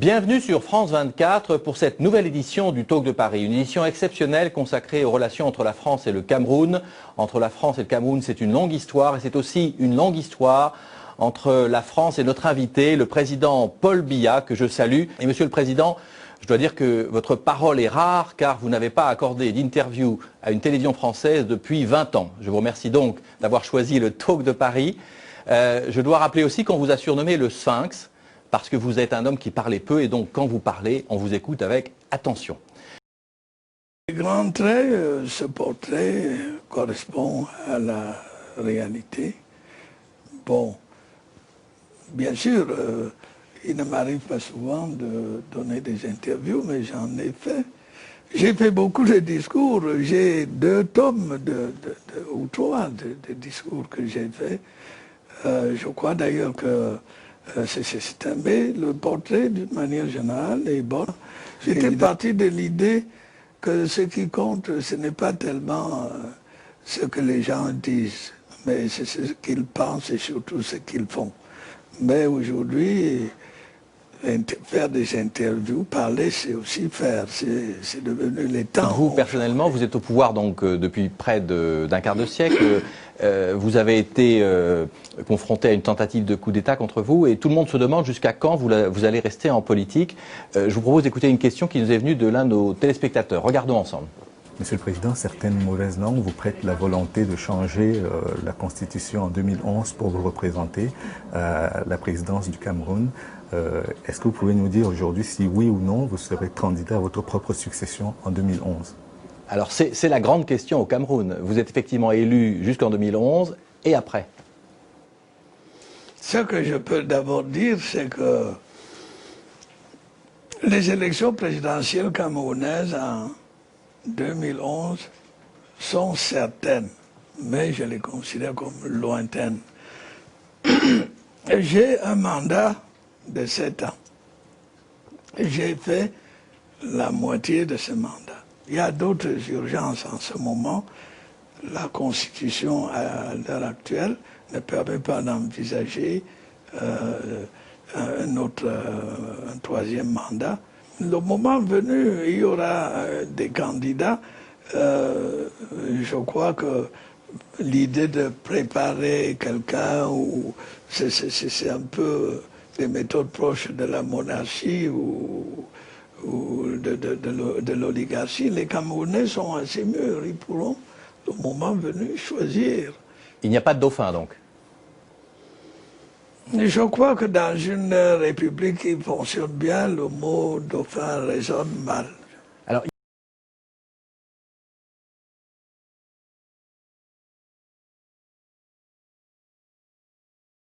Bienvenue sur France 24 pour cette nouvelle édition du Talk de Paris. Une édition exceptionnelle consacrée aux relations entre la France et le Cameroun. Entre la France et le Cameroun, c'est une longue histoire et c'est aussi une longue histoire entre la France et notre invité, le président Paul Biya, que je salue. Et Monsieur le Président, je dois dire que votre parole est rare car vous n'avez pas accordé d'interview à une télévision française depuis 20 ans. Je vous remercie donc d'avoir choisi le Talk de Paris. Je dois rappeler aussi qu'on vous a surnommé le Sphinx, parce que vous êtes un homme qui parlait peu et donc quand vous parlez, on vous écoute avec attention. Les grands traits, ce portrait correspond à la réalité. Bon, bien sûr, il ne m'arrive pas souvent de donner des interviews, mais j'en ai fait. J'ai fait beaucoup de discours, j'ai 2 tomes ou 3 de discours que j'ai fait. Je crois d'ailleurs que mais le portrait, d'une manière générale, est bon. J'étais parti de l'idée que ce qui compte, ce n'est pas tellement ce que les gens disent, mais c'est ce qu'ils pensent et surtout ce qu'ils font. Mais aujourd'hui, faire des interviews, parler, c'est aussi faire. C'est devenu les temps. Vous, personnellement, vous êtes au pouvoir donc depuis près d'un quart de siècle. Vous avez été confronté à une tentative de coup d'État contre vous et tout le monde se demande jusqu'à quand vous allez rester en politique. Je vous propose d'écouter une question qui nous est venue de l'un de nos téléspectateurs. Regardons ensemble. Monsieur le Président, certaines mauvaises langues vous prêtent la volonté de changer la Constitution en 2011 pour vous représenter à la présidence du Cameroun. Est-ce que vous pouvez nous dire aujourd'hui si oui ou non vous serez candidat à votre propre succession en 2011? Alors c'est la grande question au Cameroun. Vous êtes effectivement élu jusqu'en 2011 et après. Ce que je peux d'abord dire, c'est que les élections présidentielles camerounaises en 2011 sont certaines, mais je les considère comme lointaines. J'ai un mandat de 7 ans. J'ai fait la moitié de ce mandat. Il y a d'autres urgences en ce moment. La Constitution, à l'heure actuelle, ne permet pas d'envisager un 3e mandat. Le moment venu, il y aura des candidats. Je crois que l'idée de préparer quelqu'un, c'est un peu des méthodes proches de la monarchie ou de l'oligarchie. Les Camerounais sont assez mûrs, ils pourront, le moment venu, choisir. Il n'y a pas de dauphin donc? Je crois que dans une république qui fonctionne bien, le mot dauphin résonne mal.